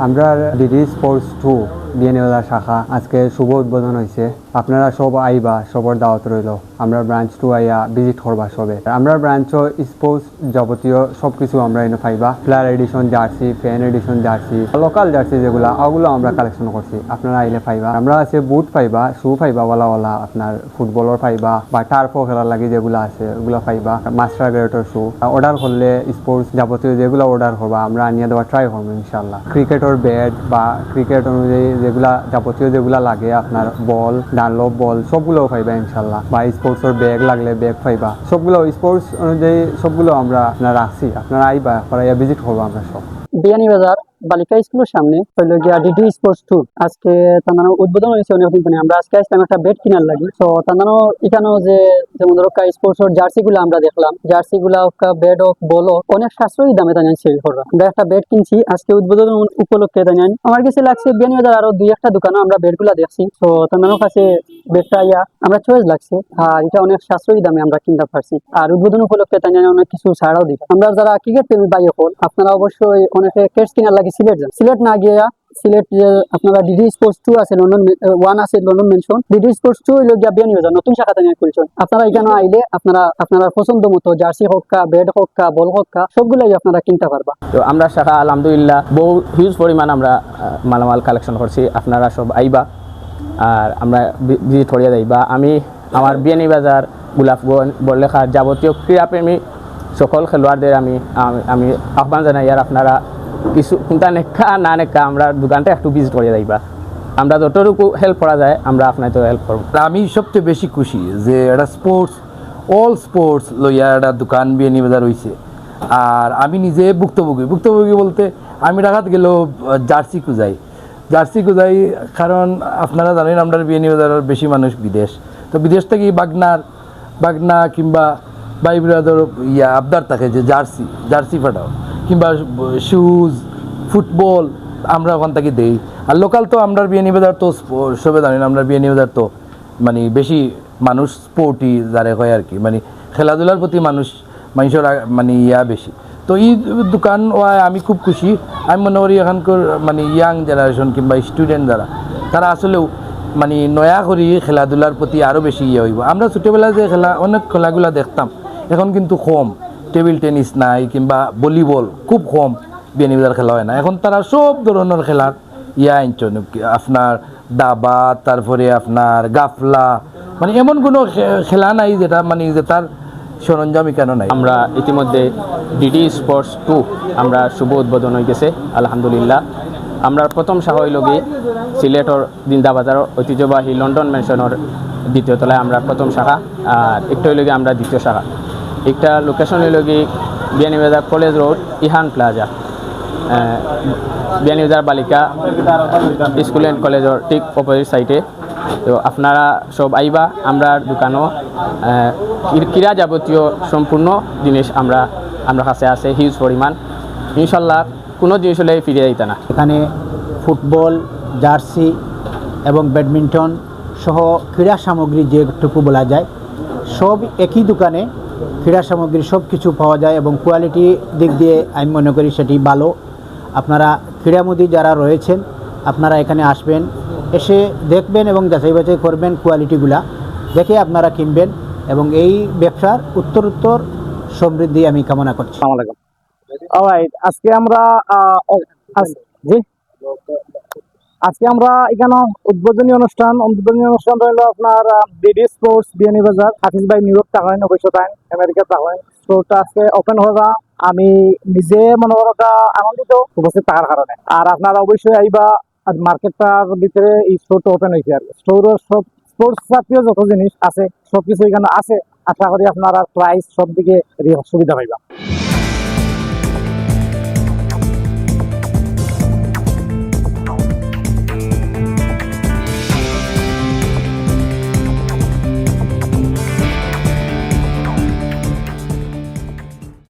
আমরা DD sports 2 Beanibazar শাখা আজকে শুভ উদ্বোধন হয়েছে। আপনারা সব আইবা, সবর দাওয়াত রইল। আমরা ব্রাঞ্চ 2 আইয়া ভিজিট করবা সবে। আমরা ব্রাঞ্চ স্পোর্টস যাবতীয় সব কিছু আমরা এনে পাইবা। Player addition jersey, fan addition jersey, local jersey যেগুলো ওগুলো আমরা কালেকশন করছি। আপনারা আইলে পাইবা। আমরা আছে বুট পাইবা, শু পাইবা, ওয়ালা আপনার ফুটবলের পাইবা বা টার্ফও খেলার লাগে যেগুলো আছে ওগুলো পাইবা। মাস্টার গ্রেডের শু অর্ডার করলে স্পোর্টস যাবতীয় যেগুলো অর্ডার করবা আমরা আনিয়ে দেওয়া ট্রাই করবো ইনশাল্লাহ। ক্রিকেটের ব্যাট বা ক্রিকেট অনুযায়ী যেগুলা যাবতীয় যেগুলা লাগে আপনার বল, ডানলপ বল সবগুলো পাইবা ইনশাল্লাহ। বা স্পোর্টসের ব্যাগ লাগলে ব্যাগ পাইবা। সবগুলো স্পোর্টস অনুযায়ী সবগুলো আমরা আপনার রাখছি। আপনারা আইবা, আপনারা ভিজিট করবো আমরা সব। বিয়ানীবাজার বালিকা স্কুলের সামনে হইল গিয়া ডিডি স্পোর্টস 2 আজকে তার উদ্বোধন হয়েছে অনেকদিন পরে। আমরা আজকে আসলাম একটা বেড কিনার লাগি। তো তার এখানেও যে যেমন ধরো স্পোর্টস এর জার্সি গুলো আমরা দেখলাম, জার্সি গুলা বেড হোক বল হোক অনেক সাশ্রয়ী দামে তাই সেল করা। আমরা একটা বেড কিনছি আজকে উদ্বোধন উপলক্ষে তাই আমার কাছে লাগছে বিয়ানীবাজার আরো দুই একটা দোকানে আমরা বেড গুলা দেখছি। তো তার কাছে বেডটা ইয়া আমরা চয়েস লাগছে আর এটা অনেক সাশ্রয়ী দামে আমরা কিনতে পারছি। আর উদ্বোধন উপলক্ষে তাই অনেক কিছু ছাড়াও দিই। আমরা যারা ক্রিকেট প্রেমী ভাই হল আপনারা অবশ্যই অনেকে কেটস কিনার লাগে সিলেট যান। সিলেট না গিয়া সিলেট আপনারা ডিডি স্পোর্টস 2 আছে লন্ডন 1 আছে লন্ডন মেনশন, ডিডি স্পোর্টস 2 হইল গিয়া বিয়ানীবাজার নতুন শাখা তাই খুলছেন। আপনারা এখানে আইলে আপনারা পছন্দ মতো জার্সি হোক কা ব্যাট হোক কা বল হোক কা সবগুলাই আপনারা কিনতে পারবা। তো আমরা শাখা আলহামদুলিল্লাহ বহু হিউজ পরিমাণ আমরা মালামাল কালেকশন করছি। আপনারা সব আইবা আর আমরা ভিজিট করিয়া যাইবা। আমি আমার বিয়ানীবাজার গোলাপগঞ্জ বড়লেখার যাবতীয় ক্রীড়াপ্রেমী সকল খেলোয়াড়দের আমি আহ্বান জানাই। আর আপনারা কিছু কোনটা নেখা না নেখা আমরা দোকানটা একটু ভিজিট করিয়া যাইবা। আমরা যতটুকু হেল্প করা যায় আমরা আপনার তো হেল্প করবো। আমি সবচেয়ে বেশি খুশি যে একটা অল স্পোর্টস লইয়া একটা দোকান বিয়ানীবাজার হয়েছে। আর আমি নিজে ভুক্তভোগী বলতে আমি ঢাকাত গেলেও জার্সি খুঁজাই কারণ আপনারা জানেন আমরা বিয়ানীবাজারের বেশি মানুষ বিদেশ। তো বিদেশ থেকে বাগনা কিংবা ভাই ব্রাদার আবদার থাকে যে জার্সি ফাটাও কিংবা শুজ ফুটবল আমরা ওখান থেকে দেই। আর লোকাল তো আমরা বিয়ানীবাজার তো সবে জানেন আমরা বিয়ানীবাজার তো মানে বেশি মানুষ স্পোর্টই যারে হয় আর কি, মানে খেলাধুলার প্রতি মানুষের মানে বেশি। তো এই দোকান আমি খুব খুশি। আমি মনে করি এখানকার মানে ইয়াং জেনারেশন কিংবা স্টুডেন্ট যারা তারা আসলেও মানে নয়া করি খেলাধুলার প্রতি আরও বেশি হইব। আমরা ছোটোবেলায় যে অনেক খেলাগুলা দেখতাম এখন কিন্তু কম। টেবিল টেনিস নাই কিংবা ভলিবল খুব কম বিয়ানীবাজার খেলা হয় না। এখন তারা সব ধরনের খেলার আনছেন আপনার দাবা, তারপরে আপনার গাফলা, মানে এমন কোনো খেলা নাই যেটা মানে যে তার সরঞ্জাম কেন নাই। আমরা ইতিমধ্যে ডিডি স্পোর্টস 2 আমরা শুভ উদ্বোধন হয়ে গেছে আলহামদুলিল্লাহ। আমরা প্রথম শাখা হইল গিয়ে সিলেটর জিন্দাবাজার ঐতিহ্যবাহী লন্ডন মেনশনের দ্বিতীয় তলায় আমরা প্রথম শাখা। আর একটা হইল গিয়ে আমরা দ্বিতীয় শাখা। একটা লোকেশন হইল গিয়ে Beanibazar college road Ihan plaza, Beanibazar বালিকা স্কুল অ্যান্ড কলেজের ঠিক অপোজিট সাইডে। তো আপনারা সব আইবা। আমরা দোকানও ক্রীড়া যাবতীয় সম্পূর্ণ জিনিস আমরা কাছে আছে হিউজ পরিমাণ। ইনশাল্লাহ কোনো জিনিস হলে ফিরে যাইতে না। এখানে ফুটবল, জার্সি এবং ব্যাডমিন্টন সহ ক্রীড়া সামগ্রী যেটুকু বলা যায় সব একই দোকানে ক্রীড়া সামগ্রী সব কিছু পাওয়া যায় এবং কোয়ালিটি দিক দিয়ে আমি মনে করি সেটি ভালো। আপনারা ক্রীড়ামোদী যারা রয়েছেন আপনারা এখানে আসবেন, এসে দেখবেন এবং যাচাই বাছাই করবেন, কোয়ালিটিগুলা দেখে আপনারা কিনবেন এবং এই ব্যবসার উত্তরোত্তর সমৃদ্ধি আমি কামনা করছি। আসসালামু আলাইকুম। অলরাইট, আজকে আমরা এখানে উদ্বোধনী অনুষ্ঠান রইল আপনার ডিডি স্পোর্টস বিয়ানীবাজার। হাফিজ ভাই নিউ ইয়র্ক থাকেন, অবশ্য তাই আমেরিকা থাকেন। স্টোরটা আজকে ওপেন হওয়া আমি নিজে মনে করা আনন্দিত উপস্থিত থাকার কারণে। আর আপনারা অবশ্যই আইবা। মার্কেটটার ভিতরে এই স্টোরটা ওপেন হয়েছে আর স্টোরের সব স্পোর্টস জাতীয় যত জিনিস আছে সবকিছু এখানে আছে। আশা করি আপনারা প্রাইস সব দিকে সুবিধা পাইবা।